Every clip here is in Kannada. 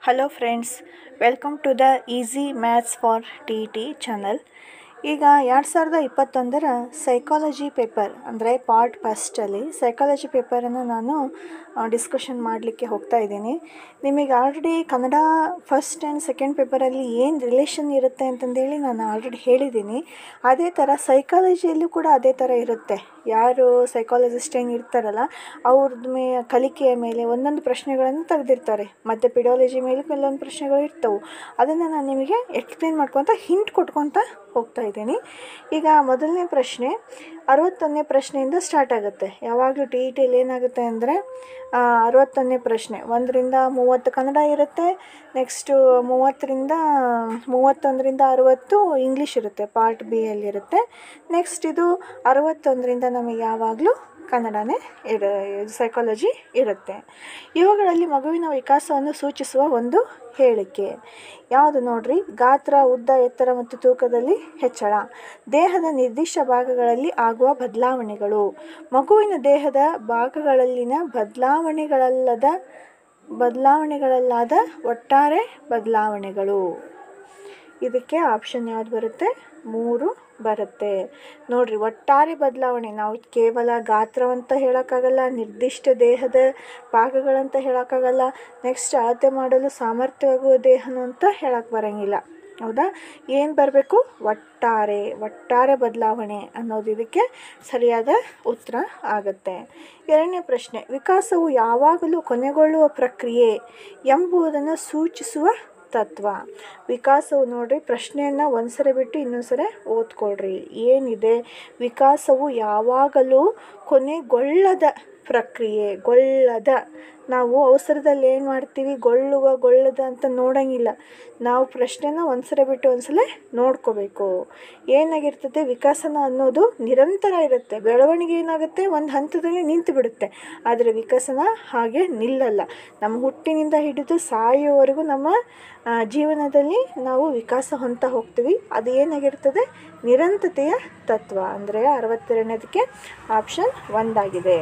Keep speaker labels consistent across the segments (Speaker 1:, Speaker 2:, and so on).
Speaker 1: Hello friends, welcome to the easy maths for TET channel. ಈಗ 2021ರ ಸೈಕಾಲಜಿ ಪೇಪರ್ ಅಂದರೆ ಪಾರ್ಟ್ ಫಸ್ಟಲ್ಲಿ ಸೈಕಾಲಜಿ ಪೇಪರನ್ನು ನಾನು ಡಿಸ್ಕಷನ್ ಮಾಡಲಿಕ್ಕೆ ಹೋಗ್ತಾ ಇದ್ದೀನಿ. ನಿಮಗೆ already Kannada first and second ಪೇಪರಲ್ಲಿ ಏನು ರಿಲೇಷನ್ ಇರುತ್ತೆ ಅಂತಂದೇಳಿ ನಾನು ಆಲ್ರೆಡಿ ಹೇಳಿದ್ದೀನಿ. ಅದೇ ಥರ ಸೈಕಾಲಜಿಯಲ್ಲೂ ಕೂಡ ಅದೇ ಥರ ಇರುತ್ತೆ. ಯಾರು ಸೈಕಾಲಜಿಸ್ಟ್ ಏನು ಇರ್ತಾರಲ್ಲ ಅವ್ರದ್ದು ಕಲಿಕೆಯ ಮೇಲೆ ಒಂದೊಂದು ಪ್ರಶ್ನೆಗಳನ್ನು ತೆಗೆದಿರ್ತಾರೆ, ಮತ್ತು ಪಿಡಿಯಾಲಜಿ ಮೇಲೆ ಕೆಲವೊಂದು ಪ್ರಶ್ನೆಗಳು ಇರ್ತವೆ. ಅದನ್ನು ನಾನು ನಿಮಗೆ ಎಕ್ಸ್ಪ್ಲೇನ್ ಮಾಡ್ಕೊತ ಹಿಂಟ್ ಕೊಟ್ಕೊತ ಹೋಗ್ತಾ ಇದ್ದೀನಿ. ಈಗ ಮೊದಲನೇ ಪ್ರಶ್ನೆ 61ನೇ ಪ್ರಶ್ನೆಯಿಂದ ಸ್ಟಾರ್ಟ್ ಆಗುತ್ತೆ. ಯಾವಾಗಲೂ TETಯಲ್ಲಿ ಏನಾಗುತ್ತೆ ಅಂದರೆ 61ನೇ ಪ್ರಶ್ನೆ 1ರಿಂದ 30 ಕನ್ನಡ ಇರುತ್ತೆ, ನೆಕ್ಸ್ಟು 31ರಿಂದ 60 ಇಂಗ್ಲೀಷ್ ಇರುತ್ತೆ, ಪಾರ್ಟ್ ಬಿ ಯಲ್ಲಿರುತ್ತೆ. ನೆಕ್ಸ್ಟ್ ಇದು 61ರಿಂದ ನಮಗೆ ಯಾವಾಗಲೂ ಕನ್ನಡನೇ ಸೈಕಾಲಜಿ ಇರುತ್ತೆ. ಇವುಗಳಲ್ಲಿ ಮಗುವಿನ ವಿಕಾಸವನ್ನು ಸೂಚಿಸುವ ಒಂದು ಹೇಳಿಕೆ ಯಾವುದು ನೋಡ್ರಿ? ಗಾತ್ರ, ಉದ್ದ, ಎತ್ತರ ಮತ್ತು ತೂಕದಲ್ಲಿ ಹೆಚ್ಚಳ, ದೇಹದ ನಿರ್ದಿಷ್ಟ ಭಾಗಗಳಲ್ಲಿ ಆಗುವ ಬದಲಾವಣೆಗಳು, ಮಗುವಿನ ದೇಹದ ಭಾಗಗಳಲ್ಲಿನ ಬದಲಾವಣೆಗಳಲ್ಲಾದ ಒಟ್ಟಾರೆ ಬದಲಾವಣೆಗಳು. ಇದಕ್ಕೆ ಆಪ್ಷನ್ ಯಾವ್ದು ಬರುತ್ತೆ? 3 ಬರುತ್ತೆ. ನೋಡ್ರಿ, ಒಟ್ಟಾರೆ ಬದಲಾವಣೆ ನಾವು ಕೇವಲ ಗಾತ್ರವಂತ ಹೇಳೋಕ್ಕಾಗಲ್ಲ, ನಿರ್ದಿಷ್ಟ ದೇಹದ ಭಾಗಗಳಂತ ಹೇಳೋಕ್ಕಾಗಲ್ಲ, ನೆಕ್ಸ್ಟ್ ಅಳತೆ ಮಾಡಲು ಸಾಮರ್ಥ್ಯವಾಗುವ ದೇಹನು ಅಂತ ಹೇಳಕ್ಕೆ ಬರೋಂಗಿಲ್ಲ. ಹೌದಾ? ಏನು ಬರಬೇಕು? ಒಟ್ಟಾರೆ ಬದಲಾವಣೆ ಅನ್ನೋದು ಇದಕ್ಕೆ ಸರಿಯಾದ ಉತ್ತರ ಆಗುತ್ತೆ. 2ನೇ ಪ್ರಶ್ನೆ, ವಿಕಾಸವು ಯಾವಾಗಲೂ ಕೊನೆಗೊಳ್ಳುವ ಪ್ರಕ್ರಿಯೆ ಎಂಬುದನ್ನು ಸೂಚಿಸುವ ತತ್ವ. ವಿಕಾಸವು ನೋಡ್ರಿ, ಪ್ರಶ್ನೆಯನ್ನು ಒಂದ್ಸರಿ ಬಿಟ್ಟು ಇನ್ನೊಂದ್ಸರಿ ಓದ್ಕೊಳ್ರಿ. ಏನಿದೆ? ವಿಕಾಸವು ಯಾವಾಗಲೂ ಕೊನೆಗೊಳ್ಳದ ಪ್ರಕ್ರಿಯೆ. ನಾವು ಅವಸರದಲ್ಲಿ ಏನು ಮಾಡ್ತೀವಿ? ಗೊಳ್ಳದ ಅಂತ ನೋಡೋಂಗಿಲ್ಲ. ನಾವು ಪ್ರಶ್ನೆನ ಒಂದ್ಸರಿ ಬಿಟ್ಟು ಒಂದ್ಸಲ ನೋಡ್ಕೋಬೇಕು. ಏನಾಗಿರ್ತದೆ? ವಿಕಾಸನ ಅನ್ನೋದು ನಿರಂತರ ಇರುತ್ತೆ. ಬೆಳವಣಿಗೆ ಏನಾಗುತ್ತೆ? ಒಂದು ಹಂತದಲ್ಲಿ ನಿಂತು ಬಿಡುತ್ತೆ. ಆದರೆ ವಿಕಸನ ಹಾಗೆ ನಿಲ್ಲಲ್ಲ. ನಮ್ಮ ಹುಟ್ಟಿನಿಂದ ಹಿಡಿದು ಸಾಯುವವರೆಗೂ ನಮ್ಮ ಜೀವನದಲ್ಲಿ ನಾವು ವಿಕಾಸ ಹೊಂದ್ತಾ ಹೋಗ್ತೀವಿ. ಅದು ಏನಾಗಿರ್ತದೆ? ನಿರಂತರತೆಯ ತತ್ವ. ಅಂದರೆ 62ನೇದಕ್ಕೆ ಆಪ್ಷನ್ 1 ಆಗಿದೆ.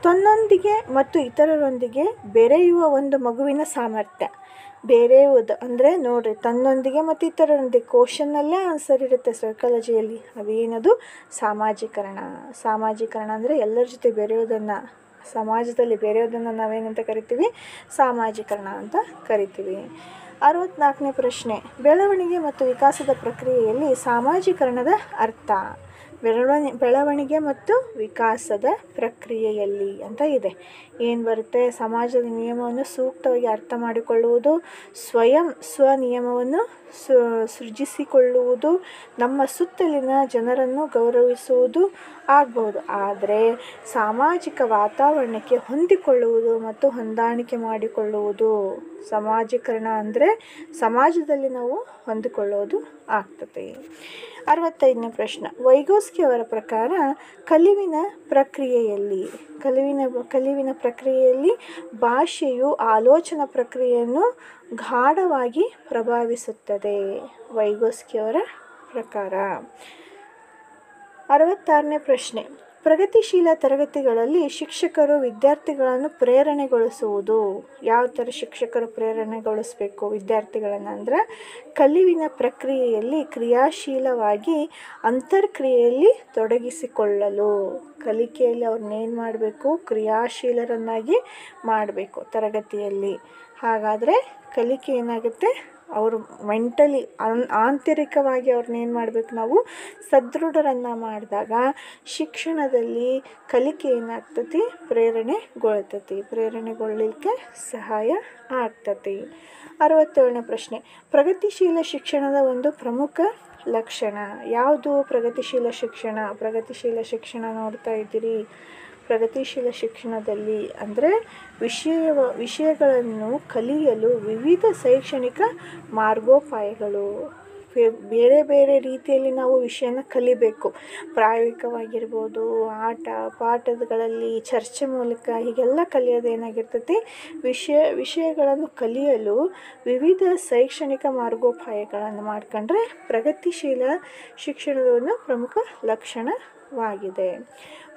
Speaker 1: ತನ್ನೊಂದಿಗೆ ಮತ್ತು ಇತರರೊಂದಿಗೆ ಬೆರೆಯುವ ಒಂದು ಮಗುವಿನ ಸಾಮರ್ಥ್ಯ. ಬೆರೆಯುವುದು ಅಂದರೆ ನೋಡ್ರಿ, ತನ್ನೊಂದಿಗೆ ಮತ್ತು ಇತರರೊಂದಿಗೆ ಕ್ವಶನ್ನಲ್ಲೇ ಆನ್ಸರ್ ಇರುತ್ತೆ ಸೈಕಾಲಜಿಯಲ್ಲಿ. ಅದೇನದು? ಸಾಮಾಜೀಕರಣ ಅಂದರೆ ಎಲ್ಲರ ಜೊತೆ ಬೆರೆಯೋದನ್ನು, ಸಮಾಜದಲ್ಲಿ ಬೆರೆಯೋದನ್ನು ನಾವೇನಂತ ಕರಿತೀವಿ? ಸಾಮಾಜೀಕರಣ ಅಂತ ಕರಿತೀವಿ. 64ನೇ ಪ್ರಶ್ನೆ, ಬೆಳವಣಿಗೆ ಮತ್ತು ವಿಕಾಸದ ಪ್ರಕ್ರಿಯೆಯಲ್ಲಿ ಸಾಮಾಜೀಕರಣದ ಅರ್ಥ. ಬೆಳವಣಿಗೆ ಮತ್ತು ವಿಕಾಸದ ಪ್ರಕ್ರಿಯೆಯಲ್ಲಿ ಅಂತ ಇದೆ. ಏನು ಬರುತ್ತೆ? ಸಮಾಜದ ನಿಯಮವನ್ನು ಸೂಕ್ತವಾಗಿ ಅರ್ಥ ಮಾಡಿಕೊಳ್ಳುವುದು, ಸ್ವನಿಯಮವನ್ನು ಸೃಜಿಸಿಕೊಳ್ಳುವುದು, ನಮ್ಮ ಸುತ್ತಲಿನ ಜನರನ್ನು ಗೌರವಿಸುವುದು ಆಗಬಹುದು. ಆದರೆ ಸಾಮಾಜಿಕ ವಾತಾವರಣಕ್ಕೆ ಹೊಂದಿಕೊಳ್ಳುವುದು ಮತ್ತು ಹೊಂದಾಣಿಕೆ ಮಾಡಿಕೊಳ್ಳುವುದು. ಸಾಮಾಜೀಕರಣ ಅಂದರೆ ಸಮಾಜದಲ್ಲಿ ನಾವು ಹೊಂದಿಕೊಳ್ಳೋದು ಆಗ್ತದೆ. 65ನೇ ಪ್ರಶ್ನೆ, ವೈಗೋಸ್ಕಿ ಅವರ ಪ್ರಕಾರ ಕಲಿವಿನ ಪ್ರಕ್ರಿಯೆಯಲ್ಲಿ ಭಾಷೆಯು ಆಲೋಚನಾ ಪ್ರಕ್ರಿಯೆಯನ್ನು ಗಾಢವಾಗಿ ಪ್ರಭಾವಿಸುತ್ತದೆ. ವೈಗೋಸ್ಕಿ ಅವರ ಪ್ರಕಾರ. 66ನೇ ಪ್ರಶ್ನೆ, ಪ್ರಗತಿಶೀಲ ತರಗತಿಗಳಲ್ಲಿ ಶಿಕ್ಷಕರು ವಿದ್ಯಾರ್ಥಿಗಳನ್ನು ಪ್ರೇರಣೆಗೊಳಿಸುವುದು. ಯಾವ ಥರ ಶಿಕ್ಷಕರು ಪ್ರೇರಣೆಗೊಳಿಸಬೇಕು ವಿದ್ಯಾರ್ಥಿಗಳನ್ನು ಅಂದರೆ, ಕಲಿವಿನ ಪ್ರಕ್ರಿಯೆಯಲ್ಲಿ ಕ್ರಿಯಾಶೀಲವಾಗಿ ಅಂತರ್ಕ್ರಿಯೆಯಲ್ಲಿ ತೊಡಗಿಸಿಕೊಳ್ಳಲು. ಕಲಿಕೆಯಲ್ಲಿ ಅವ್ರನ್ನೇನು ಮಾಡಬೇಕು? ಕ್ರಿಯಾಶೀಲರನ್ನಾಗಿ ಮಾಡಬೇಕು ತರಗತಿಯಲ್ಲಿ. ಹಾಗಾದರೆ ಕಲಿಕೆ ಏನಾಗುತ್ತೆ? ಅವರು ಮೆಂಟಲಿ ಆಂತರಿಕವಾಗಿ ಅವ್ರನ್ನೇನು ಮಾಡಬೇಕು? ನಾವು ಸದೃಢರನ್ನು ಮಾಡಿದಾಗ ಶಿಕ್ಷಣದಲ್ಲಿ ಕಲಿಕೆ ಏನಾಗ್ತತಿ? ಪ್ರೇರಣೆಗೊಳ್ಳಲಿಕ್ಕೆ ಸಹಾಯ ಆಗ್ತತಿ. 67ನೇ ಪ್ರಶ್ನೆ, ಪ್ರಗತಿಶೀಲ ಶಿಕ್ಷಣದ ಒಂದು ಪ್ರಮುಖ ಲಕ್ಷಣ ಯಾವುದು? ಪ್ರಗತಿಶೀಲ ಶಿಕ್ಷಣ ನೋಡ್ತಾ ಇದ್ದೀರಿ. ಪ್ರಗತಿಶೀಲ ಶಿಕ್ಷಣದಲ್ಲಿ ಅಂದರೆ ವಿಷಯಗಳನ್ನು ಕಲಿಯಲು ವಿವಿಧ ಶೈಕ್ಷಣಿಕ ಮಾರ್ಗೋಪಾಯಗಳು. ಬೇರೆ ಬೇರೆ ರೀತಿಯಲ್ಲಿ ನಾವು ವಿಷಯನ ಕಲಿಬೇಕು. ಪ್ರಾಯೋಗಿಕವಾಗಿರ್ಬೋದು, ಆಟ ಪಾಠಗಳಲ್ಲಿ ಚರ್ಚೆ ಮೂಲಕ ಹೀಗೆಲ್ಲ ಕಲಿಯೋದೇನಾಗಿರ್ತೈತಿ? ವಿಷಯಗಳನ್ನು ಕಲಿಯಲು ವಿವಿಧ ಶೈಕ್ಷಣಿಕ ಮಾರ್ಗೋಪಾಯಗಳನ್ನು ಮಾಡ್ಕೊಂಡ್ರೆ ಪ್ರಗತಿಶೀಲ ಶಿಕ್ಷಣದ ಒಂದು ಪ್ರಮುಖ ಲಕ್ಷಣ ಮುಖ್ಯವಾಗಿದೆ.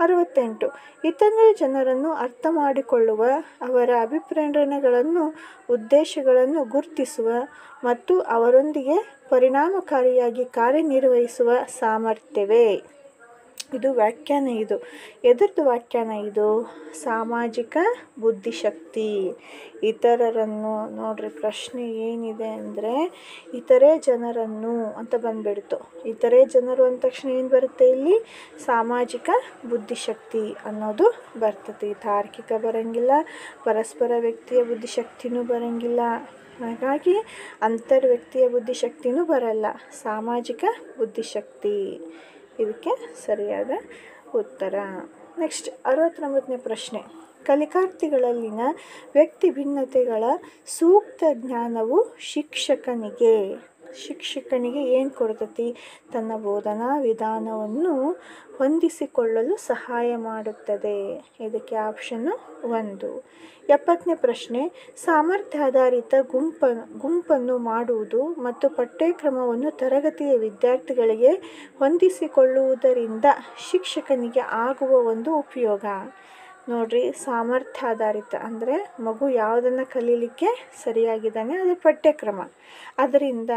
Speaker 1: 68. ಇತರ ಜನರನ್ನು ಅರ್ಥ ಮಾಡಿಕೊಳ್ಳುವ, ಅವರ ಅಭಿಪ್ರಾಯಗಳನ್ನು ಉದ್ದೇಶಗಳನ್ನು ಗುರುತಿಸುವ ಮತ್ತು ಅವರೊಂದಿಗೆ ಪರಿಣಾಮಕಾರಿಯಾಗಿ ಕಾರ್ಯನಿರ್ವಹಿಸುವ ಸಾಮರ್ಥ್ಯವೇ. ಇದು ವ್ಯಾಖ್ಯಾನ. ಇದು ಎದರದ್ದು ವ್ಯಾಖ್ಯಾನ? ಇದು ಸಾಮಾಜಿಕ ಬುದ್ಧಿಶಕ್ತಿ. ಇತರರನ್ನು ನೋಡ್ರಿ, ಪ್ರಶ್ನೆ ಏನಿದೆ ಅಂದರೆ ಇತರೆ ಜನರನ್ನು ಅಂತ ಬಂದುಬಿಡ್ತು. ಇತರೆ ಜನರು ಅಂದ ತಕ್ಷಣ ಏನು ಬರುತ್ತೆ ಇಲ್ಲಿ? ಸಾಮಾಜಿಕ ಬುದ್ಧಿಶಕ್ತಿ ಅನ್ನೋದು ಬರ್ತದೆ. ತಾರ್ಕಿಕ ಬರೋಂಗಿಲ್ಲ, ಪರಸ್ಪರ ವ್ಯಕ್ತಿಯ ಬುದ್ಧಿಶಕ್ತಿನೂ ಬರೋಂಗಿಲ್ಲ, ಹಾಗಾಗಿ ಅಂತರ್ ವ್ಯಕ್ತಿಯ ಬುದ್ಧಿಶಕ್ತಿನೂ ಬರಲ್ಲ. ಸಾಮಾಜಿಕ ಬುದ್ಧಿಶಕ್ತಿ ಇದಕ್ಕೆ ಸರಿಯಾದ ಉತ್ತರ. ನೆಕ್ಸ್ಟ್ 69ನೇ ಪ್ರಶ್ನೆ. ಕಲಿಕಾರ್ಥಿಗಳಲ್ಲಿನ ವ್ಯಕ್ತಿ ಭಿನ್ನತೆಗಳ ಸೂಕ್ತ ಜ್ಞಾನವು ಶಿಕ್ಷಕನಿಗೆ ಏನು ಕೊಡ್ತೈತಿ? ತನ್ನ ಬೋಧನಾ ವಿಧಾನವನ್ನು ಹೊಂದಿಸಿಕೊಳ್ಳಲು ಸಹಾಯ ಮಾಡುತ್ತದೆ. ಇದಕ್ಕೆ ಆಪ್ಷನ್ನು 1. 70ನೇ ಪ್ರಶ್ನೆ. ಸಾಮರ್ಥ್ಯಾಧಾರಿತ ಗುಂಪನ್ನು ಮಾಡುವುದು ಮತ್ತು ಪಠ್ಯಕ್ರಮವನ್ನು ತರಗತಿಯ ವಿದ್ಯಾರ್ಥಿಗಳಿಗೆ ಹೊಂದಿಸಿಕೊಳ್ಳುವುದರಿಂದ ಶಿಕ್ಷಕನಿಗೆ ಆಗುವ ಒಂದು ಉಪಯೋಗ. ನೋಡ್ರಿ, ಸಾಮರ್ಥ್ಯಾಧಾರಿತ ಅಂದರೆ ಮಗು ಯಾವುದನ್ನು ಕಲೀಲಿಕ್ಕೆ ಸರಿಯಾಗಿದ್ದಾನೆ ಅದು ಪಠ್ಯಕ್ರಮ. ಅದರಿಂದ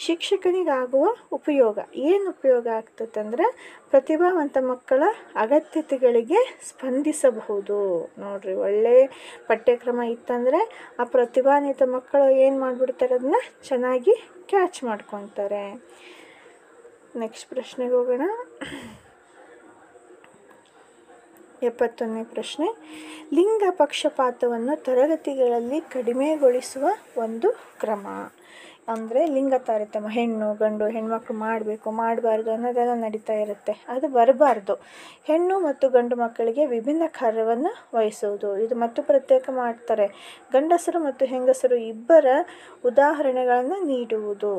Speaker 1: ಶಿಕ್ಷಕನಿಗಾಗುವ ಉಪಯೋಗ ಏನು ಉಪಯೋಗ ಆಗ್ತದಂದ್ರೆ ಪ್ರತಿಭಾವಂತ ಮಕ್ಕಳ ಅಗತ್ಯತೆಗಳಿಗೆ ಸ್ಪಂದಿಸಬಹುದು. ನೋಡ್ರಿ, ಒಳ್ಳೆಯ ಪಠ್ಯಕ್ರಮ ಇತ್ತಂದರೆ ಆ ಪ್ರತಿಭಾನ್ವಿತ ಮಕ್ಕಳು ಏನು ಮಾಡಿಬಿಡ್ತಾರೆ? ಅದನ್ನ ಚೆನ್ನಾಗಿ ಕ್ಯಾಚ್ ಮಾಡ್ಕೊತಾರೆ. ನೆಕ್ಸ್ಟ್ ಪ್ರಶ್ನೆಗೆ ಹೋಗೋಣ. 71ನೇ ಪ್ರಶ್ನೆ. ಲಿಂಗ ಪಕ್ಷಪಾತವನ್ನು ತರಗತಿಗಳಲ್ಲಿ ಕಡಿಮೆಗೊಳಿಸುವ ಒಂದು ಕ್ರಮ. ಅಂದರೆ ಲಿಂಗ ತಾರತಮ್ಯ, ಹೆಣ್ಣು ಗಂಡು, ಹೆಣ್ಮಕ್ಳು ಮಾಡಬೇಕು ಮಾಡಬಾರ್ದು ಅನ್ನೋದೆಲ್ಲ ನಡೀತಾ ಇರುತ್ತೆ. ಅದು ಬರಬಾರ್ದು. ಹೆಣ್ಣು ಮತ್ತು ಗಂಡು ಮಕ್ಕಳಿಗೆ ವಿಭಿನ್ನ ಕಾರ್ಯವನ್ನು ವಹಿಸುವುದು, ಇದು ಮತ್ತು ಪ್ರತ್ಯೇಕ ಮಾಡ್ತಾರೆ. ಗಂಡಸರು ಮತ್ತು ಹೆಂಗಸರು ಇಬ್ಬರ ಉದಾಹರಣೆಗಳನ್ನು ನೀಡುವುದು,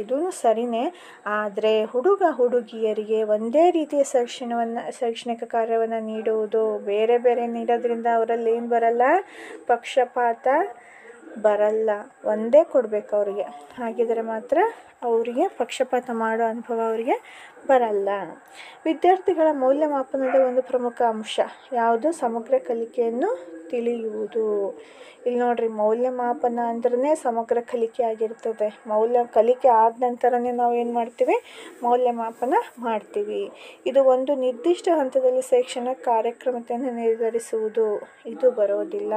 Speaker 1: ಇದೂ ಸರಿಯೇ. ಆದರೆ ಹುಡುಗಿಯರಿಗೆ ಒಂದೇ ರೀತಿಯ ಶೈಕ್ಷಣಿಕ ಕಾರ್ಯವನ್ನು ನೀಡುವುದು, ಬೇರೆ ಬೇರೆ ನೀಡೋದ್ರಿಂದ ಅವರಲ್ಲಿ ಏನು ಬರಲ್ಲ? ಪಕ್ಷಪಾತ ಬರಲ್ಲ. ಒಂದೇ ಕೊಡಬೇಕು ಅವರಿಗೆ. ಹಾಗಿದ್ರೆ ಮಾತ್ರ ಅವರಿಗೆ ಪಕ್ಷಪಾತ ಮಾಡೋ ಅನುಭವ ಅವರಿಗೆ ಬರಲ್ಲ. ವಿದ್ಯಾರ್ಥಿಗಳ ಮೌಲ್ಯಮಾಪನದ ಒಂದು ಪ್ರಮುಖ ಅಂಶ ಯಾವುದು? ಸಮಗ್ರ ಕಲಿಕೆಯನ್ನು ತಿಳಿಯುವುದು. ಇಲ್ಲಿ ನೋಡ್ರಿ, ಮೌಲ್ಯಮಾಪನ ಅಂದ್ರೆ ಸಮಗ್ರ ಕಲಿಕೆ ಆಗಿರ್ತದೆ. ಕಲಿಕೆ ಆದ ನಂತರನೇ ನಾವು ಏನು ಮಾಡ್ತೀವಿ? ಮೌಲ್ಯಮಾಪನ ಮಾಡ್ತೀವಿ. ಇದು ಒಂದು ನಿರ್ದಿಷ್ಟ ಹಂತದಲ್ಲಿ ಶೈಕ್ಷಣಿಕ ಕಾರ್ಯಕ್ರಮತೆಯನ್ನು ನಿರ್ಧರಿಸುವುದು, ಇದು ಬರೋದಿಲ್ಲ.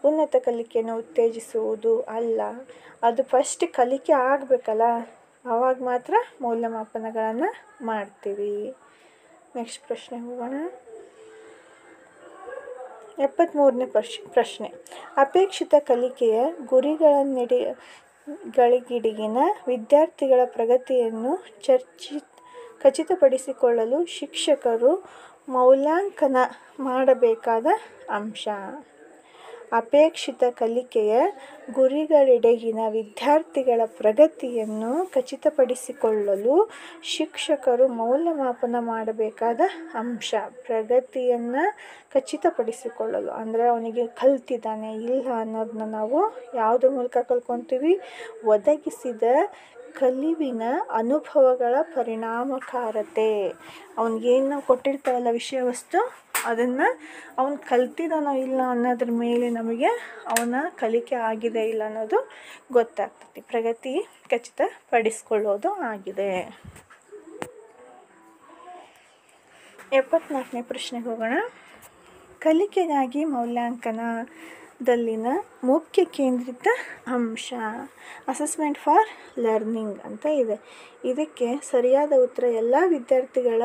Speaker 1: ಉನ್ನತ ಕಲಿಕೆಯನ್ನು ಉತ್ತೇಜಿಸುವುದು ಅಲ್ಲ. ಅದು ಫಸ್ಟ್ ಕಲಿಕೆ ಆಗಬೇಕಲ್ಲ, ಆವಾಗ ಮಾತ್ರ ಮೌಲ್ಯಮಾಪನಗಳನ್ನು ಮಾಡ್ತೀವಿ. ನೆಕ್ಸ್ಟ್ ಪ್ರಶ್ನೆ ಹೋಗೋಣ. 73ನೇ ಪ್ರಶ್ನೆ. ಅಪೇಕ್ಷಿತ ಕಲಿಕೆಯ ಗುರಿಗಳಿಗೆಡೆಗಿನ ವಿದ್ಯಾರ್ಥಿಗಳ ಪ್ರಗತಿಯನ್ನು ಖಚಿತಪಡಿಸಿಕೊಳ್ಳಲು ಶಿಕ್ಷಕರು ಮೌಲ್ಯಾಂಕನ ಮಾಡಬೇಕಾದ ಅಂಶ. ಅಪೇಕ್ಷಿತ ಕಲಿಕೆಯ ಗುರಿಗಳೆಡೆಗಿನ ವಿದ್ಯಾರ್ಥಿಗಳ ಪ್ರಗತಿಯನ್ನು ಖಚಿತಪಡಿಸಿಕೊಳ್ಳಲು ಶಿಕ್ಷಕರು ಮೌಲ್ಯಮಾಪನ ಮಾಡಬೇಕಾದ ಅಂಶ. ಪ್ರಗತಿಯನ್ನು ಖಚಿತಪಡಿಸಿಕೊಳ್ಳಲು ಅಂದರೆ ಅವನಿಗೆ ಕಲ್ತಿದ್ದಾನೆ ಇಲ್ಲ ಅನ್ನೋದನ್ನ ನಾವು ಯಾವುದ್ರ ಮೂಲಕ ಕಲ್ಕೊತೀವಿ? ಒದಗಿಸಿದ ಕಲಿವಿನ ಅನುಭವಗಳ ಪರಿಣಾಮಕಾರತೆ. ಅವನಿಗೇನು ನಾವು ಕೊಟ್ಟಿರ್ತಾವಲ್ಲ ವಿಷಯ ವಸ್ತು, ಅದನ್ನು ಅವನು ಕಲ್ತಿದ್ದಾನೋ ಇಲ್ಲ ಅನ್ನೋದ್ರ ಮೇಲೆ ನಮಗೆ ಅವನ ಕಲಿಕೆ ಆಗಿದೆ ಇಲ್ಲ ಅನ್ನೋದು ಗೊತ್ತಾಗ್ತದೆ. ಪ್ರಗತಿ ಖಚಿತಪಡಿಸ್ಕೊಳ್ಳೋದು ಆಗಿದೆ. 74ನೇ ಪ್ರಶ್ನೆಗೆ ಹೋಗೋಣ. ಕಲಿಕೆಗಾಗಿ ಮೌಲ್ಯಾಂಕನದಲ್ಲಿನ ಮುಖ್ಯ ಕೇಂದ್ರಿತ ಅಂಶ ಅಸೆಸ್ಮೆಂಟ್ ಫಾರ್ ಲರ್ನಿಂಗ್ ಅಂತ ಇದೆ. ಇದಕ್ಕೆ ಸರಿಯಾದ ಉತ್ತರ ಎಲ್ಲ ವಿದ್ಯಾರ್ಥಿಗಳ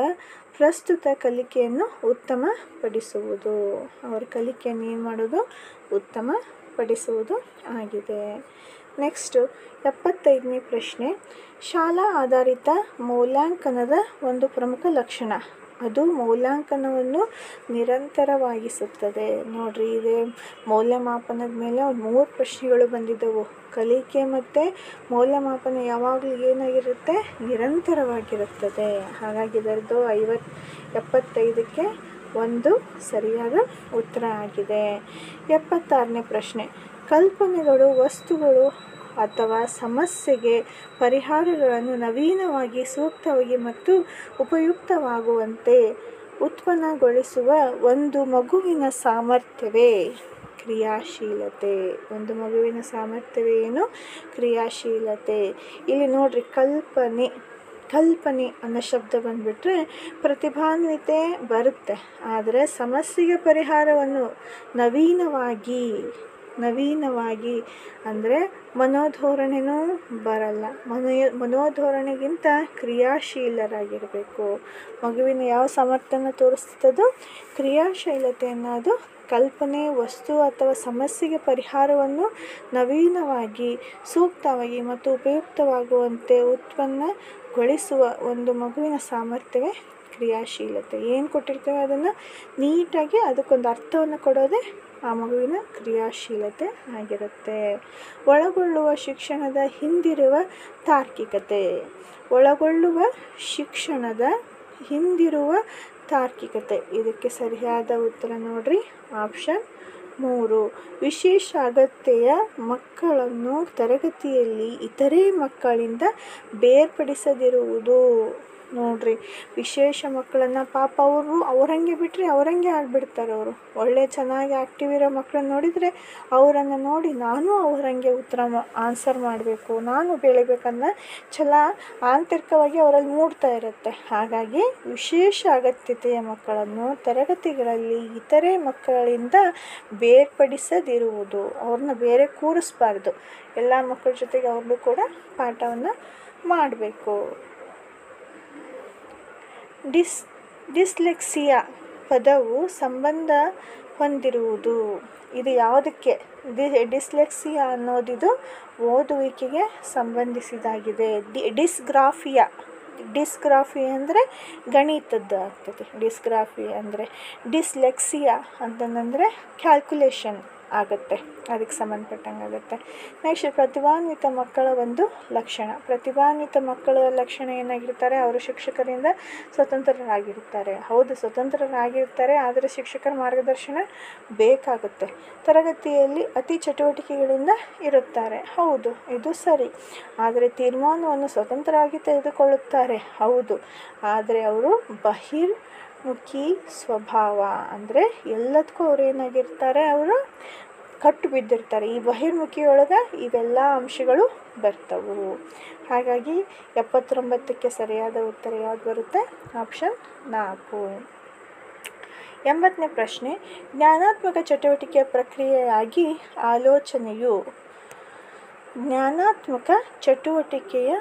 Speaker 1: ಪ್ರಸ್ತುತ ಕಲಿಕೆಯನ್ನು ಉತ್ತಮಪಡಿಸುವುದು. ಅವರ ಕಲಿಕೆಯನ್ನು ಏನು ಮಾಡೋದು? ಉತ್ತಮಪಡಿಸುವುದು ಆಗಿದೆ. ನೆಕ್ಸ್ಟು 75ನೇ ಪ್ರಶ್ನೆ. ಶಾಲಾ ಆಧಾರಿತ ಮೌಲ್ಯಾಂಕನದ ಒಂದು ಪ್ರಮುಖ ಲಕ್ಷಣ, ಅದು ಮೌಲ್ಯಾಂಕನವನ್ನು ನಿರಂತರವಾಗಿಸುತ್ತದೆ. ನೋಡ್ರಿ, ಇದೇ ಮೌಲ್ಯಮಾಪನದ ಮೇಲೆ 3 ಪ್ರಶ್ನೆಗಳು ಬಂದಿದ್ದವು. ಕಲಿಕೆ ಮತ್ತು ಮೌಲ್ಯಮಾಪನ ಯಾವಾಗಲೂ ಏನಾಗಿರುತ್ತೆ? ನಿರಂತರವಾಗಿರುತ್ತದೆ. ಹಾಗಾಗಿ ಇದರದ್ದು 75ಕ್ಕೆ 1 ಸರಿಯಾದ ಉತ್ತರ ಆಗಿದೆ. 76ನೇ ಪ್ರಶ್ನೆ. ಕಲ್ಪನೆಗಳು, ವಸ್ತುಗಳು ಅಥವಾ ಸಮಸ್ಯೆಗೆ ಪರಿಹಾರಗಳನ್ನು ನವೀನವಾಗಿ, ಸೂಕ್ತವಾಗಿ ಮತ್ತು ಉಪಯುಕ್ತವಾಗುವಂತೆ ಉತ್ಪನ್ನಗೊಳಿಸುವ ಒಂದು ಮಗುವಿನ ಸಾಮರ್ಥ್ಯವೇ ಕ್ರಿಯಾಶೀಲತೆ. ಒಂದು ಮಗುವಿನ ಸಾಮರ್ಥ್ಯವೇ ಏನು? ಕ್ರಿಯಾಶೀಲತೆ. ಇಲ್ಲಿ ನೋಡ್ರಿ, ಕಲ್ಪನೆ ಅನ್ನೋ ಶಬ್ದ ಬಂದುಬಿಟ್ರೆ ಪ್ರತಿಭಾನ್ವಿತೆ ಬರುತ್ತೆ, ಆದರೆ ಸಮಸ್ಯೆಗೆ ಪರಿಹಾರವನ್ನು ನವೀನವಾಗಿ ಅಂದರೆ ಮನೋಧೋರಣೆನೂ ಬರಲ್ಲ. ಮನೋಧೋರಣೆಗಿಂತ ಕ್ರಿಯಾಶೀಲರಾಗಿರಬೇಕು. ಮಗುವಿನ ಯಾವ ಸಾಮರ್ಥ್ಯನ ತೋರಿಸ್ತದೋ? ಕ್ರಿಯಾಶೀಲತೆ ಅನ್ನೋದು ಕಲ್ಪನೆ, ವಸ್ತು ಅಥವಾ ಸಮಸ್ಯೆಗೆ ಪರಿಹಾರವನ್ನು ನವೀನವಾಗಿ, ಸೂಕ್ತವಾಗಿ ಮತ್ತು ಉಪಯುಕ್ತವಾಗುವಂತೆ ಉತ್ಪನ್ನಗೊಳಿಸುವ ಒಂದು ಮಗುವಿನ ಸಾಮರ್ಥ್ಯವೇ ಕ್ರಿಯಾಶೀಲತೆ. ಏನು ಕೊಟ್ಟಿರ್ತೇವೆ ಅದನ್ನು ನೀಟಾಗಿ ಅದಕ್ಕೊಂದು ಅರ್ಥವನ್ನು ಕೊಡೋದೇ ಆ ಮಗುವಿನ ಕ್ರಿಯಾಶೀಲತೆ ಆಗಿರುತ್ತೆ. ಒಳಗೊಳ್ಳುವ ಶಿಕ್ಷಣದ ಹಿಂದಿರುವ ತಾರ್ಕಿಕತೆ. ಒಳಗೊಳ್ಳುವ ಶಿಕ್ಷಣದ ಹಿಂದಿರುವ ತಾರ್ಕಿಕತೆ. ಇದಕ್ಕೆ ಸರಿಯಾದ ಉತ್ತರ ನೋಡ್ರಿ, ಆಪ್ಷನ್ 3. ವಿಶೇಷ ಅಗತ್ಯತೆಯ ಮಕ್ಕಳನ್ನು ತರಗತಿಯಲ್ಲಿ ಇತರೆ ಮಕ್ಕಳಿಂದ ಬೇರ್ಪಡಿಸದಿರುವುದು. ನೋಡ್ರಿ, ವಿಶೇಷ ಮಕ್ಕಳನ್ನು ಪಾಪ ಅವ್ರಂಗೆ ಬಿಟ್ಟರೆ ಅವರಂಗೆ ಆಗಿಬಿಡ್ತಾರೆ. ಅವರು ಒಳ್ಳೆ ಚೆನ್ನಾಗಿ ಆ್ಯಕ್ಟಿವ್ ಇರೋ ಮಕ್ಕಳನ್ನ ನೋಡಿದರೆ ಅವರನ್ನು ನೋಡಿ ನಾನು ಅವರಂಗೆ ಆನ್ಸರ್ ಮಾಡಬೇಕು, ನಾನು ಬೆಳಿಬೇಕನ್ನೋ ಛಲ ಆಂತರಿಕವಾಗಿ ಅವರಲ್ಲಿ ಮೂಡ್ತಾ ಇರುತ್ತೆ. ಹಾಗಾಗಿ ವಿಶೇಷ ಅಗತ್ಯತೆಯ ಮಕ್ಕಳನ್ನು ತರಗತಿಗಳಲ್ಲಿ ಇತರೆ ಮಕ್ಕಳಿಂದ ಬೇರ್ಪಡಿಸದಿರುವುದು. ಅವ್ರನ್ನ ಬೇರೆ ಕೂರಿಸ್ಬಾರ್ದು. ಎಲ್ಲ ಮಕ್ಕಳ ಜೊತೆಗೆ ಅವ್ರಿಗೂ ಕೂಡ ಪಾಠವನ್ನು ಮಾಡಬೇಕು. ಡಿಸ್ಲೆಕ್ಸಿಯಾ ಪದವು ಸಂಬಂಧ ಹೊಂದಿರುವುದು. ಇದು ಯಾವುದಕ್ಕೆ? ಡಿಸ್ಲೆಕ್ಸಿಯಾ ಅನ್ನೋದಿದು ಓದುವಿಕೆಗೆ ಸಂಬಂಧಿಸಿದಾಗಿದೆ. ಡಿಸ್ಗ್ರಾಫಿಯಾ ಅಂದರೆ ಗಣಿತದ್ದು ಆಗ್ತದೆ. ಡಿಸ್ಗ್ರಾಫಿ ಅಂದರೆ ಡಿಸ್ಲೆಕ್ಸಿಯಾ ಅಂತಂದರೆ ಕ್ಯಾಲ್ಕುಲೇಷನ್ ಆಗುತ್ತೆ, ಅದಕ್ಕೆ ಸಂಬಂಧಪಟ್ಟಂಗೆ ಆಗುತ್ತೆ. ನೆಕ್ಸ್ಟ್, ಪ್ರತಿಭಾನ್ವಿತ ಮಕ್ಕಳ ಒಂದು ಲಕ್ಷಣ. ಪ್ರತಿಭಾನ್ವಿತ ಮಕ್ಕಳ ಲಕ್ಷಣ ಏನಾಗಿರ್ತಾರೆ? ಅವರು ಶಿಕ್ಷಕರಿಂದ ಸ್ವತಂತ್ರರಾಗಿರ್ತಾರೆ. ಹೌದು, ಸ್ವತಂತ್ರರಾಗಿರ್ತಾರೆ, ಆದರೆ ಶಿಕ್ಷಕರ ಮಾರ್ಗದರ್ಶನ ಬೇಕಾಗುತ್ತೆ. ತರಗತಿಯಲ್ಲಿ ಅತಿ ಚಟುವಟಿಕೆಗಳಿಂದ ಇರುತ್ತಾರೆ. ಹೌದು, ಇದು ಸರಿ. ಆದರೆ ತೀರ್ಮಾನವನ್ನು ಸ್ವತಂತ್ರವಾಗಿ ತೆಗೆದುಕೊಳ್ಳುತ್ತಾರೆ. ಹೌದು, ಆದರೆ ಅವರು ಬಹಿರ್ಮುಖಿ ಸ್ವಭಾವ ಅಂದರೆ ಎಲ್ಲದಕ್ಕೂ ಅವ್ರು ಏನಾಗಿರ್ತಾರೆ? ಅವರು ಕಟ್ಟು ಬಿದ್ದಿರ್ತಾರೆ. ಈ ಬಹಿರ್ಮುಖಿಯೊಳಗೆ ಇವೆಲ್ಲ ಅಂಶಗಳು ಬರ್ತವು. ಹಾಗಾಗಿ 79ಕ್ಕೆ ಸರಿಯಾದ ಉತ್ತರ ಯಾವುದು ಬರುತ್ತೆ? ಆಪ್ಷನ್ 4. 80ನೇ ಪ್ರಶ್ನೆ, ಜ್ಞಾನಾತ್ಮಕ ಚಟುವಟಿಕೆಯ ಪ್ರಕ್ರಿಯೆಯಾಗಿ ಆಲೋಚನೆಯು. ಜ್ಞಾನಾತ್ಮಕ ಚಟುವಟಿಕೆಯ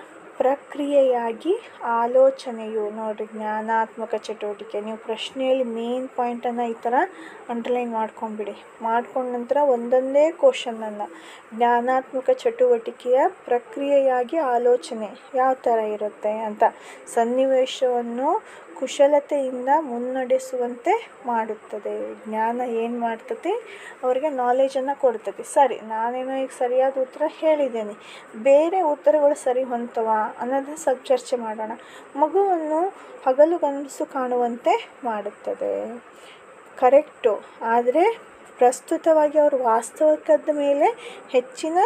Speaker 1: ಪ್ರಕ್ರಿಯೆಯಾಗಿ ಆಲೋಚನೆಯು. ನೋಡಿರಿ, ಜ್ಞಾನಾತ್ಮಕ ಚಟುವಟಿಕೆ. ನೀವು ಪ್ರಶ್ನೆಯಲ್ಲಿ ಮೇನ್ ಪಾಯಿಂಟನ್ನು ಈ ಥರ ಅಂಡರ್ಲೈನ್ ಮಾಡ್ಕೊಂಬಿಡಿ. ಮಾಡ್ಕೊಂಡ ನಂತರ ಒಂದೊಂದೇ ಕ್ವಶನನ್ನು ಜ್ಞಾನಾತ್ಮಕ ಚಟುವಟಿಕೆಯ ಪ್ರಕ್ರಿಯೆಯಾಗಿ ಆಲೋಚನೆ ಯಾವ ಥರ ಇರುತ್ತೆ ಅಂತ ಸನ್ನಿವೇಶವನ್ನು ಕುಶಲತೆಯಿಂದ ಮುನ್ನಡೆಸುವಂತೆ ಮಾಡುತ್ತದೆ. ಜ್ಞಾನ ಏನು ಮಾಡ್ತದೆ? ಅವರಿಗೆ ನಾಲೆಜನ್ನು ಕೊಡ್ತದೆ. ಸರಿ, ನಾನೇನೋ ಈಗ ಸರಿಯಾದ ಉತ್ತರ ಹೇಳಿದ್ದೇನೆ, ಬೇರೆ ಉತ್ತರಗಳು ಸರಿ ಹೊಂತವ ಅನ್ನೋದನ್ನ ಸ್ವಲ್ಪ ಚರ್ಚೆ ಮಾಡೋಣ. ಮಗುವನ್ನು ಹಗಲುಗನಸು ಕಾಣುವಂತೆ ಮಾಡುತ್ತದೆ. ಕರೆಕ್ಟು, ಆದರೆ ಪ್ರಸ್ತುತವಾಗಿ ಅವರು ವಾಸ್ತವಿಕದ ಮೇಲೆ ಹೆಚ್ಚಿನ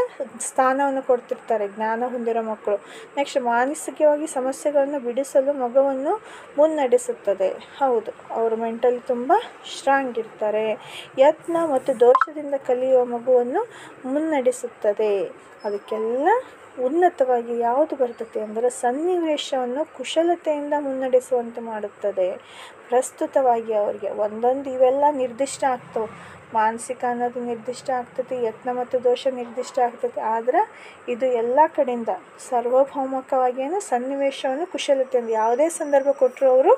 Speaker 1: ಸ್ಥಾನವನ್ನು ಕೊಡ್ತಿರ್ತಾರೆ ಜ್ಞಾನ ಹೊಂದಿರೋ ಮಕ್ಕಳು. ನೆಕ್ಸ್ಟ್, ಮಾನಸಿಕವಾಗಿ ಸಮಸ್ಯೆಗಳನ್ನು ಬಿಡಿಸಲು ಮಗುವನ್ನು ಮುನ್ನಡೆಸುತ್ತದೆ. ಹೌದು, ಅವರು ಮೆಂಟಲಿ ತುಂಬ ಸ್ಟ್ರಾಂಗ್ ಇರ್ತಾರೆ. ಯತ್ನ ಮತ್ತು ದೋಷದಿಂದ ಕಲಿಯುವ ಮಗುವನ್ನು ಮುನ್ನಡೆಸುತ್ತದೆ. ಅದಕ್ಕೆಲ್ಲ ಉನ್ನತವಾಗಿ ಯಾವುದು ಬರ್ತದೆ ಅಂದರೆ ಸನ್ನಿವೇಶವನ್ನು ಕುಶಲತೆಯಿಂದ ಮುನ್ನಡೆಸುವಂತೆ ಮಾಡುತ್ತದೆ. ಪ್ರಸ್ತುತವಾಗಿ ಅವರಿಗೆ ಒಂದೊಂದು ಇವೆಲ್ಲ ನಿರ್ದಿಷ್ಟ ಆಗ್ತವೆ. ಮಾನಸಿಕ ಅನ್ನೋದು ನಿರ್ದಿಷ್ಟ ಆಗ್ತದೆ, ಯತ್ನ ಮತ್ತು ದೋಷ ನಿರ್ದಿಷ್ಟ ಆಗ್ತದೆ. ಆದರೆ ಇದು ಎಲ್ಲ ಕಡೆಯಿಂದ ಸಾರ್ವಭೌಮಿಕವಾಗಿ ಸನ್ನಿವೇಶವನ್ನು ಕುಶಲತೆಯಿಂದ ಯಾವುದೇ ಸಂದರ್ಭ ಕೊಟ್ಟರು ಅವರು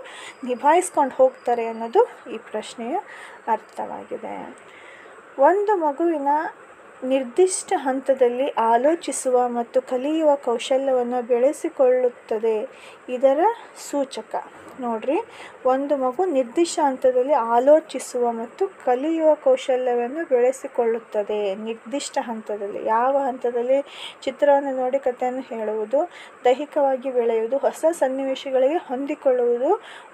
Speaker 1: ನಿಭಾಯಿಸ್ಕೊಂಡು ಹೋಗ್ತಾರೆ ಅನ್ನೋದು ಈ ಪ್ರಶ್ನೆಯ ಅರ್ಥವಾಗಿದೆ. ಒಂದು ಮಗುವಿನ ನಿರ್ದಿಷ್ಟ ಹಂತದಲ್ಲಿ ಆಲೋಚಿಸುವ ಮತ್ತು ಕಲಿಯುವ ಕೌಶಲ್ಯವನ್ನು ಬೆಳೆಸಿಕೊಳ್ಳುತ್ತದೆ. ಇದರ ಸೂಚಕ ನೋಡ್ರಿ, ಒಂದು ಮಗು ನಿರ್ದಿಷ್ಟ ಹಂತದಲ್ಲಿ ಆಲೋಚಿಸುವ ಮತ್ತು ಕಲಿಯುವ ಕೌಶಲ್ಯವನ್ನು ಬೆಳೆಸಿಕೊಳ್ಳುತ್ತದೆ. ನಿರ್ದಿಷ್ಟ ಹಂತದಲ್ಲಿ, ಯಾವ ಹಂತದಲ್ಲಿ? ಚಿತ್ರವನ್ನು ನೋಡಿ ಕಥೆಯನ್ನು ಹೇಳುವುದು, ದೈಹಿಕವಾಗಿ ಬೆಳೆಯುವುದು, ಹೊಸ ಸನ್ನಿವೇಶಗಳಿಗೆ ಹೊಂದಿಕೊಳ್ಳುವುದು,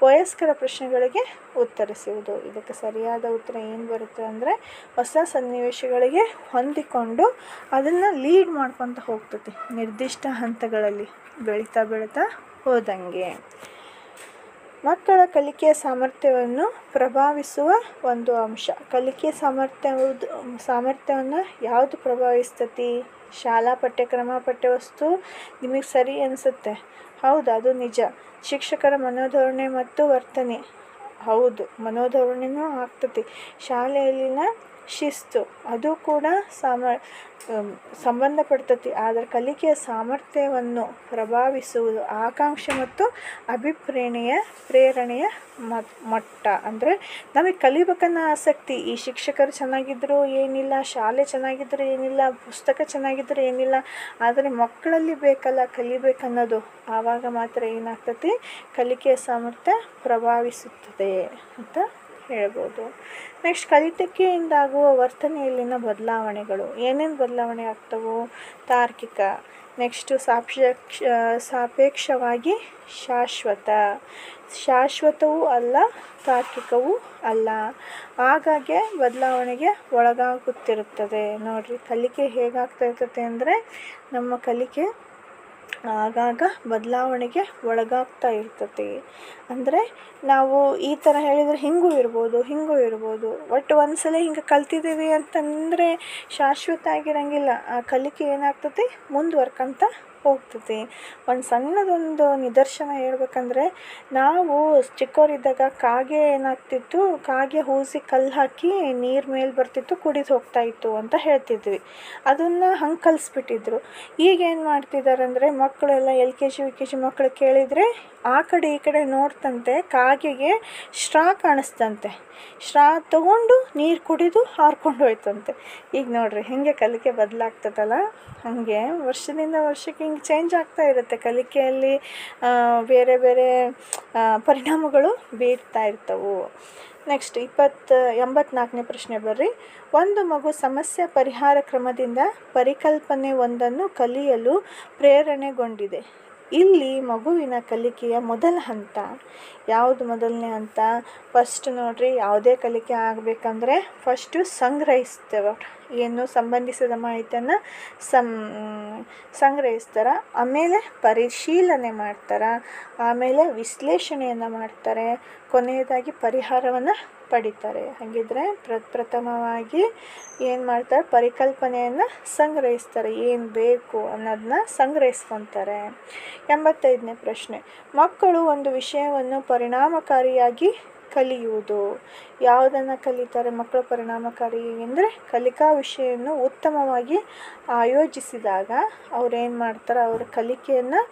Speaker 1: ವಯಸ್ಕರ ಪ್ರಶ್ನೆಗಳಿಗೆ ಉತ್ತರಿಸುವುದು. ಇದಕ್ಕೆ ಸರಿಯಾದ ಉತ್ತರ ಏನು ಬರುತ್ತೆ ಅಂದರೆ ಹೊಸ ಸನ್ನಿವೇಶಗಳಿಗೆ ಹೊಂದಿಕೊಂಡು ಅದನ್ನು ಲೀಡ್ ಮಾಡ್ಕೊತ ಹೋಗ್ತದೆ ನಿರ್ದಿಷ್ಟ ಹಂತಗಳಲ್ಲಿ ಬೆಳೀತಾ ಹೋದಂಗೆ. ಮಕ್ಕಳ ಕಲಿಕೆಯ ಸಾಮರ್ಥ್ಯವನ್ನು ಪ್ರಭಾವಿಸುವ ಒಂದು ಅಂಶ. ಕಲಿಕೆ ಸಾಮರ್ಥ್ಯವನ್ನು ಯಾವುದು ಪ್ರಭಾವಿಸ್ತತಿ? ಶಾಲಾ ಪಠ್ಯಕ್ರಮ ಪಠ್ಯವಸ್ತು ನಿಮಗೆ ಸರಿ ಅನಿಸುತ್ತೆ, ಹೌದು, ಅದು ನಿಜ. ಶಿಕ್ಷಕರ ಮನೋಧೋರಣೆ ಮತ್ತು ವರ್ತನೆ, ಹೌದು, ಮನೋಧೋರಣೆನೂ ಆಗ್ತತಿ. ಶಾಲೆಯಲ್ಲಿನ ಶಿಸ್ತು, ಅದು ಕೂಡ ಸಂಬಂಧಪಡ್ತತಿ. ಆದರೆ ಕಲಿಕೆಯ ಸಾಮರ್ಥ್ಯವನ್ನು ಪ್ರಭಾವಿಸುವುದು ಆಕಾಂಕ್ಷೆ ಮತ್ತು ಪ್ರೇರಣೆಯ ಮಟ್ಟ. ಅಂದರೆ ನಮಗೆ ಕಲಿಬೇಕನ್ನೋ ಆಸಕ್ತಿ. ಈ ಶಿಕ್ಷಕರು ಚೆನ್ನಾಗಿದ್ದರೂ ಏನಿಲ್ಲ, ಶಾಲೆ ಚೆನ್ನಾಗಿದ್ದರೂ ಏನಿಲ್ಲ, ಪುಸ್ತಕ ಚೆನ್ನಾಗಿದ್ದರೂ ಏನಿಲ್ಲ, ಆದರೆ ಮಕ್ಕಳಲ್ಲಿ ಬೇಕಲ್ಲ ಕಲಿಬೇಕನ್ನೋದು, ಆವಾಗ ಮಾತ್ರ ಏನಾಗ್ತತಿ, ಕಲಿಕೆಯ ಸಾಮರ್ಥ್ಯ ಪ್ರಭಾವಿಸುತ್ತದೆ ಅಂತ ಹೇಳ್ಬೋದು. ನೆಕ್ಸ್ಟ್, ಕಲಿಕೆಯಿಂದಾಗುವ ವರ್ತನೆಯಲ್ಲಿನ ಬದಲಾವಣೆಗಳು. ಏನೇನು ಬದಲಾವಣೆ ಆಗ್ತವೆ? ತಾರ್ಕಿಕ, ನೆಕ್ಸ್ಟು ಸಾಪೇಕ್ಷವಾಗಿ ಶಾಶ್ವತವೂ ಅಲ್ಲ, ತಾರ್ಕಿಕವೂ ಅಲ್ಲ, ಆಗಾಗ್ಗೆ ಬದಲಾವಣೆಗೆ ಒಳಗಾಗುತ್ತಿರುತ್ತದೆ. ನೋಡಿರಿ, ಕಲಿಕೆ ಹೇಗಾಗ್ತಾ ಇರ್ತದೆ ಅಂದರೆ, ನಮ್ಮ ಕಲಿಕೆ ಆಗಾಗ ಬದಲಾವಣೆಗೆ ಒಳಗಾಗ್ತಾ ಇರ್ತತಿ. ಅಂದರೆ ನಾವು ಈ ಥರ ಹೇಳಿದರೆ ಹಿಂಗೂ ಇರ್ಬೋದು. ಒಟ್ಟು ಒಂದು ಸಲ ಹಿಂಗೆ ಕಲ್ತಿದ್ದೀವಿ ಅಂತಂದರೆ ಶಾಶ್ವತ ಆಗಿರೋಂಗಿಲ್ಲ. ಆ ಕಲಿಕೆ ಏನಾಗ್ತತಿ, ಮುಂದುವರ್ಕಂತ ಹೋಗ್ತತಿ. ಒಂದು ಸಣ್ಣದೊಂದು ನಿದರ್ಶನ ಹೇಳ್ಬೇಕಂದ್ರೆ, ನಾವು ಚಿಕ್ಕವರಿದ್ದಾಗ ಕಾಗೆ ಏನಾಗ್ತಿತ್ತು, ಕಾಗೆ ಹೂಸಿ ಕಲ್ಲು ಹಾಕಿ ನೀರು ಮೇಲೆ ಬರ್ತಿತ್ತು, ಕುಡಿದು ಹೋಗ್ತಾಯಿತ್ತು ಅಂತ ಹೇಳ್ತಿದ್ವಿ. ಅದನ್ನು ಹಂಗೆ ಕಲಿಸ್ಬಿಟ್ಟಿದ್ರು. ಈಗ ಏನು ಮಾಡ್ತಿದ್ದಾರೆ ಅಂದರೆ, ಮಕ್ಕಳೆಲ್ಲ LKG UKG ಮಕ್ಕಳು ಕೇಳಿದರೆ ಆ ಕಡೆ ಈ ಕಡೆ ನೋಡ್ತಂತೆ, ಕಾಗೆಗೆ ಸ್ಟ್ರಾ ಕಾಣಿಸ್ತಂತೆ, ಸ್ಟ್ರಾ ತೊಗೊಂಡು ನೀರು ಕುಡಿದು ಹಾರ್ಕೊಂಡು ಹೋಯ್ತಂತೆ. ಈಗ ನೋಡಿರಿ ಹೇಗೆ ಕಲಿಕೆ ಬದಲಾಗ್ತದಲ್ಲ, ಹಾಗೆ ವರ್ಷದಿಂದ ವರ್ಷಕ್ಕೆ ಹಿಂಗೆ ಚೇಂಜ್ ಆಗ್ತಾ ಇರುತ್ತೆ. ಕಲಿಕೆಯಲ್ಲಿ ಬೇರೆ ಬೇರೆ ಪರಿಣಾಮಗಳು ಬೀರ್ತಾ ಇರ್ತವೆ. ನೆಕ್ಸ್ಟ್ 84ನೇ ಪ್ರಶ್ನೆ ಬರ್ರಿ. ಒಂದು ಮಗು ಸಮಸ್ಯೆ ಪರಿಹಾರ ಕ್ರಮದಿಂದ ಪರಿಕಲ್ಪನೆ ಒಂದನ್ನು ಕಲಿಯಲು ಪ್ರೇರಣೆಗೊಂಡಿದೆ. ಇಲ್ಲಿ ಮಗುವಿನ ಕಲಿಕೆಯ ಮೊದಲ ಹಂತ ಯಾವುದು? ಮೊದಲನೇ ಹಂತ ಫಸ್ಟ್ ನೋಡ್ರಿ, ಯಾವುದೇ ಕಲಿಕೆ ಆಗಬೇಕಂದ್ರೆ ಫಸ್ಟು ಸಂಗ್ರಹಿಸ್ತೇವೆ. ಏನು ಸಂಬಂಧಿಸಿದ ಮಾಹಿತಿಯನ್ನು ಸಂಗ್ರಹಿಸ್ತಾರೆ, ಆಮೇಲೆ ಪರಿಶೀಲನೆ ಮಾಡ್ತಾರೆ, ಆಮೇಲೆ ವಿಶ್ಲೇಷಣೆಯನ್ನು ಮಾಡ್ತಾರೆ, ಕೊನೆಯದಾಗಿ ಪರಿಹಾರವನ್ನು ಪಡಿತಾರೆ. ಹಾಗಿದ್ರೆ ಪ್ರಥಮವಾಗಿ ಏನು ಮಾಡ್ತಾರೆ, ಪರಿಕಲ್ಪನೆಯನ್ನು ಸಂಗ್ರಹಿಸ್ತಾರೆ, ಏನು ಬೇಕು ಅನ್ನೋದನ್ನ ಸಂಗ್ರಹಿಸ್ಕೊತಾರೆ. 85ನೇ ಪ್ರಶ್ನೆ. ಮಕ್ಕಳು ಒಂದು ವಿಷಯವನ್ನು ಪರಿಣಾಮಕಾರಿಯಾಗಿ ಕಲಿಯುವುದು. ಯಾವುದನ್ನು ಕಲಿತಾರೆ ಮಕ್ಕಳು ಪರಿಣಾಮಕಾರಿ ಅಂದರೆ, ಕಲಿಕಾ ವಿಷಯವನ್ನು ಉತ್ತಮವಾಗಿ ಆಯೋಜಿಸಿದಾಗ ಅವ್ರೇನು ಮಾಡ್ತಾರೆ, ಅವರ ಕಲಿಕೆಯನ್ನು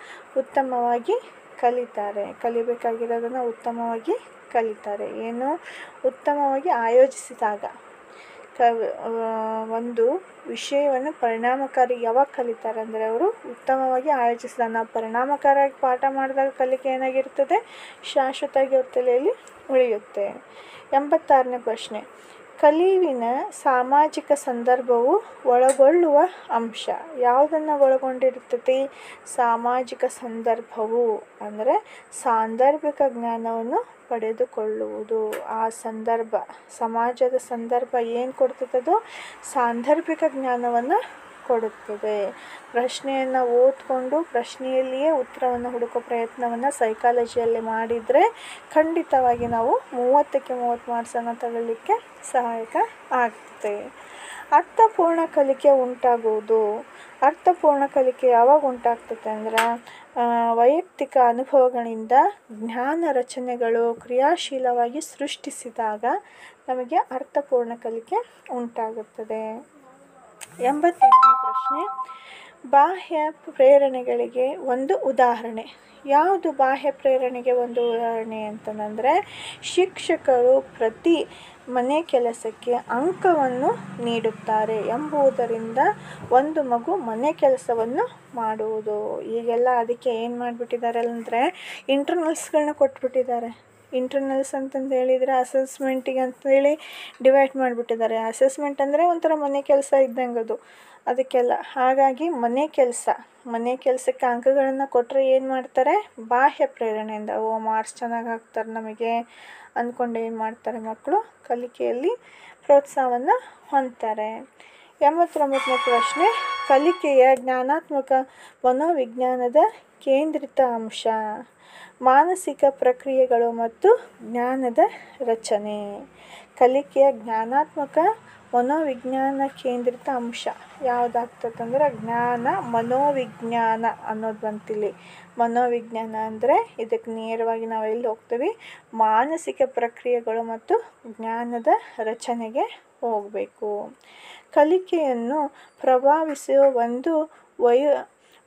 Speaker 1: ಉತ್ತಮವಾಗಿ ಕಲಿತಾರೆ. ಕಲಿಬೇಕಾಗಿರೋದನ್ನು ಉತ್ತಮವಾಗಿ ಕಲಿತಾರೆ. ಏನು? ಉತ್ತಮವಾಗಿ ಆಯೋಜಿಸಿದಾಗ. ಒಂದು ವಿಷಯವನ್ನು ಪರಿಣಾಮಕಾರಿ ಯಾವಾಗ ಕಲಿತಾರೆ ಅಂದರೆ, ಅವರು ಉತ್ತಮವಾಗಿ ಆಯೋಜಿಸಿದಾಗ. ನಾವು ಪರಿಣಾಮಕಾರಿಯಾಗಿ ಪಾಠ ಮಾಡಿದಾಗ ಕಲಿಕೆ ಏನಾಗಿರ್ತದೆ, ಶಾಶ್ವತವಾಗಿ ಅವ್ರ ತಲೆಯಲ್ಲಿ ಉಳಿಯುತ್ತೆ. 86ನೇ ಪ್ರಶ್ನೆ. ಕಲಿವಿನ ಸಾಮಾಜಿಕ ಸಂದರ್ಭವು ಒಳಗೊಳ್ಳುವ ಅಂಶ. ಯಾವುದನ್ನು ಒಳಗೊಂಡಿರ್ತದೆ? ಸಾಮಾಜಿಕ ಸಂದರ್ಭವು ಅಂದರೆ ಸಾಂದರ್ಭಿಕ ಜ್ಞಾನವನ್ನು ಪಡೆದುಕೊಳ್ಳುವುದು. ಆ ಸಂದರ್ಭ, ಸಮಾಜದ ಸಂದರ್ಭ ಏನು ಕೊಡ್ತದೋ ಸಾಂದರ್ಭಿಕ ಜ್ಞಾನವನ್ನು ಕೊಡುತ್ತದೆ. ಪ್ರಶ್ನೆಯನ್ನು ಓದ್ಕೊಂಡು ಪ್ರಶ್ನೆಯಲ್ಲಿಯೇ ಉತ್ತರವನ್ನು ಹುಡುಕೋ ಪ್ರಯತ್ನವನ್ನು ಸೈಕಾಲಜಿಯಲ್ಲಿ ಮಾಡಿದರೆ ಖಂಡಿತವಾಗಿ ನಾವು 30ಕ್ಕೆ 30 ಮಾರ್ಕ್ಸನ್ನು ತಗೊಳ್ಳಿಕ್ಕೆ ಸಹಾಯಕ ಆಗ್ತದೆ. ಅರ್ಥಪೂರ್ಣ ಕಲಿಕೆ ಉಂಟಾಗುವುದು. ಅರ್ಥಪೂರ್ಣ ಕಲಿಕೆ ಯಾವಾಗ ಉಂಟಾಗ್ತದೆ ಅಂದ್ರೆ, ವೈಯಕ್ತಿಕ ಅನುಭವಗಳಿಂದ ಜ್ಞಾನ ರಚನೆಗಳು ಕ್ರಿಯಾಶೀಲವಾಗಿ ಸೃಷ್ಟಿಸಿದಾಗ ನಮಗೆ ಅರ್ಥಪೂರ್ಣ ಕಲಿಕೆ ಉಂಟಾಗುತ್ತದೆ. 88ನೇ ಪ್ರಶ್ನೆ. ಬಾಹ್ಯ ಪ್ರೇರಣೆಗಳಿಗೆ ಒಂದು ಉದಾಹರಣೆ. ಯಾವುದು ಬಾಹ್ಯ ಪ್ರೇರಣೆಗೆ ಒಂದು ಉದಾಹರಣೆ ಅಂತಂದರೆ, ಶಿಕ್ಷಕರು ಪ್ರತಿ ಮನೆ ಕೆಲಸಕ್ಕೆ ಅಂಕವನ್ನು ನೀಡುತ್ತಾರೆ ಎಂಬುದರಿಂದ ಒಂದು ಮಗು ಮನೆ ಕೆಲಸವನ್ನು ಮಾಡುವುದು. ಈಗೆಲ್ಲ ಅದಕ್ಕೆ ಏನು ಮಾಡಿಬಿಟ್ಟಿದ್ದಾರೆ ಅಂದರೆ, ಇಂಟರ್ನಲ್ಸ್ಗಳನ್ನ ಕೊಟ್ಬಿಟ್ಟಿದ್ದಾರೆ. ಇಂಟರ್ನಲ್ಸ್ ಅಂತಂದು ಹೇಳಿದರೆ ಅಸೆಸ್ಮೆಂಟಿಗೆ ಅಂತೇಳಿ ಡಿವೈಡ್ ಮಾಡಿಬಿಟ್ಟಿದ್ದಾರೆ. ಅಸೆಸ್ಮೆಂಟ್ ಅಂದರೆ ಒಂಥರ ಮನೆ ಕೆಲಸ ಇದ್ದಂಗೆ ಅದು, ಅದಕ್ಕೆಲ್ಲ. ಹಾಗಾಗಿ ಮನೆ ಕೆಲಸಕ್ಕೆ ಅಂಕಗಳನ್ನು ಕೊಟ್ಟರೆ ಏನು ಮಾಡ್ತಾರೆ, ಬಾಹ್ಯ ಪ್ರೇರಣೆಯಿಂದ ಮಾರ್ಕ್ಸ್ ಚೆನ್ನಾಗಿ ಹಾಕ್ತಾರೆ ನಮಗೆ ಅಂದ್ಕೊಂಡು ಏನು ಮಾಡ್ತಾರೆ, ಮಕ್ಕಳು ಕಲಿಕೆಯಲ್ಲಿ ಪ್ರೋತ್ಸಾಹವನ್ನು ಹೊಂದ್ತಾರೆ. 89ನೇ ಪ್ರಶ್ನೆ. ಕಲಿಕೆಯ ಜ್ಞಾನಾತ್ಮಕ ಮನೋವಿಜ್ಞಾನದ ಕೇಂದ್ರಿತ ಅಂಶ. ಮಾನಸಿಕ ಪ್ರಕ್ರಿಯೆಗಳು ಮತ್ತು ಜ್ಞಾನದ ರಚನೆ. ಕಲಿಕೆಯ ಜ್ಞಾನಾತ್ಮಕ ಮನೋವಿಜ್ಞಾನ ಕೇಂದ್ರಿತ ಅಂಶ ಯಾವುದಾಗ್ತದಂದ್ರೆ ಜ್ಞಾನ ಮನೋವಿಜ್ಞಾನ ಅನ್ನೋದು ಬಂತಿಲ್ಲಿ. ಮನೋವಿಜ್ಞಾನ ಅಂದರೆ ಇದಕ್ಕೆ ನೇರವಾಗಿ ನಾವು ಎಲ್ಲಿ ಹೋಗ್ತೀವಿ, ಮಾನಸಿಕ ಪ್ರಕ್ರಿಯೆಗಳು ಮತ್ತು ಜ್ಞಾನದ ರಚನೆಗೆ ಹೋಗಬೇಕು. ಕಲಿಕೆಯನ್ನು ಪ್ರಭಾವಿಸುವ ಒಂದು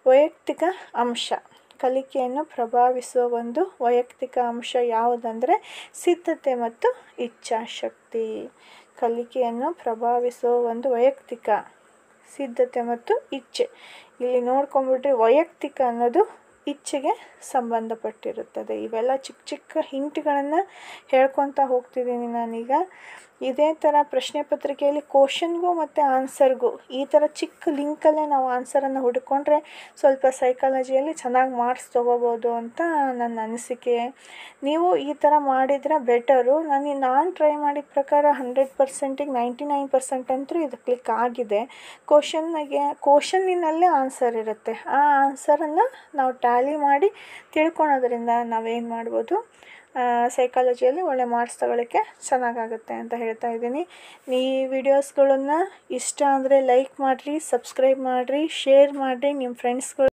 Speaker 1: ವೈಯಕ್ತಿಕ ಅಂಶ. ಕಲಿಕೆಯನ್ನು ಪ್ರಭಾವಿಸುವ ಒಂದು ವೈಯಕ್ತಿಕ ಅಂಶ ಯಾವುದಂದರೆ ಸಿದ್ಧತೆ ಮತ್ತು ಇಚ್ಛಾಶಕ್ತಿ. ಕಲಿಕೆಯನ್ನು ಪ್ರಭಾವಿಸುವ ಒಂದು ವೈಯಕ್ತಿಕ ಸಿದ್ಧತೆ ಮತ್ತು ಇಚ್ಛೆ. ಇಲ್ಲಿ ನೋಡ್ಕೊಂಡ್ಬಿಟ್ರೆ ವೈಯಕ್ತಿಕ ಅನ್ನೋದು ಇಚ್ಛೆಗೆ ಸಂಬಂಧಪಟ್ಟಿರುತ್ತದೆ. ಇವೆಲ್ಲ ಚಿಕ್ಕ ಚಿಕ್ಕ ಹಿಂಟ್ಗಳನ್ನು ಹೇಳ್ಕೊತಾ ಹೋಗ್ತಿದ್ದೀನಿ ನಾನೀಗ. ಇದೇ ಥರ ಪ್ರಶ್ನೆ ಪತ್ರಿಕೆಯಲ್ಲಿ ಕ್ವಶನ್ಗೂ ಮತ್ತು ಆನ್ಸರ್ಗೂ ಈ ಥರ ಚಿಕ್ಕ ಲಿಂಕಲ್ಲೇ ನಾವು ಆನ್ಸರನ್ನು ಹುಡ್ಕೊಂಡ್ರೆ ಸ್ವಲ್ಪ ಸೈಕಾಲಜಿಯಲ್ಲಿ ಚೆನ್ನಾಗಿ ಮಾರ್ಕ್ಸ್ ತೊಗೋಬೋದು ಅಂತ ನನ್ನ ಅನಿಸಿಕೆ. ನೀವು ಈ ಥರ ಮಾಡಿದರೆ ಬೆಟರು. ನಾನು ಟ್ರೈ ಮಾಡಿದ ಪ್ರಕಾರ 100%ಗೆ 99% ಅಂತೂ ಇದು ಕ್ಲಿಕ್ ಆಗಿದೆ. ಕ್ವಶನ್ನಿನಲ್ಲೇ ಆನ್ಸರ್ ಇರುತ್ತೆ. ಆ ಆನ್ಸರನ್ನು ನಾವು ಟ್ಯಾಲಿ ಮಾಡಿ ತಿಳ್ಕೊಳೋದ್ರಿಂದ ನಾವೇನು ಮಾಡ್ಬೋದು, ಸೈಕಾಲಜಿಯಲ್ಲಿ ಒಳ್ಳೆ ಮಾರ್ಕ್ಸ್ ತಗೊಳ್ಳೋಕ್ಕೆ ಚೆನ್ನಾಗಾಗುತ್ತೆ ಅಂತ ಹೇಳ್ತಾ ಇದ್ದೀನಿ. ಈ ವಿಡಿಯೋಸ್ಗಳನ್ನು ಇಷ್ಟ ಅಂದರೆ ಲೈಕ್ ಮಾಡಿರಿ, ಸಬ್ಸ್ಕ್ರೈಬ್ ಮಾಡಿರಿ, ಶೇರ್ ಮಾಡಿರಿ ನಿಮ್ಮ ಫ್ರೆಂಡ್ಸ್ಗಳು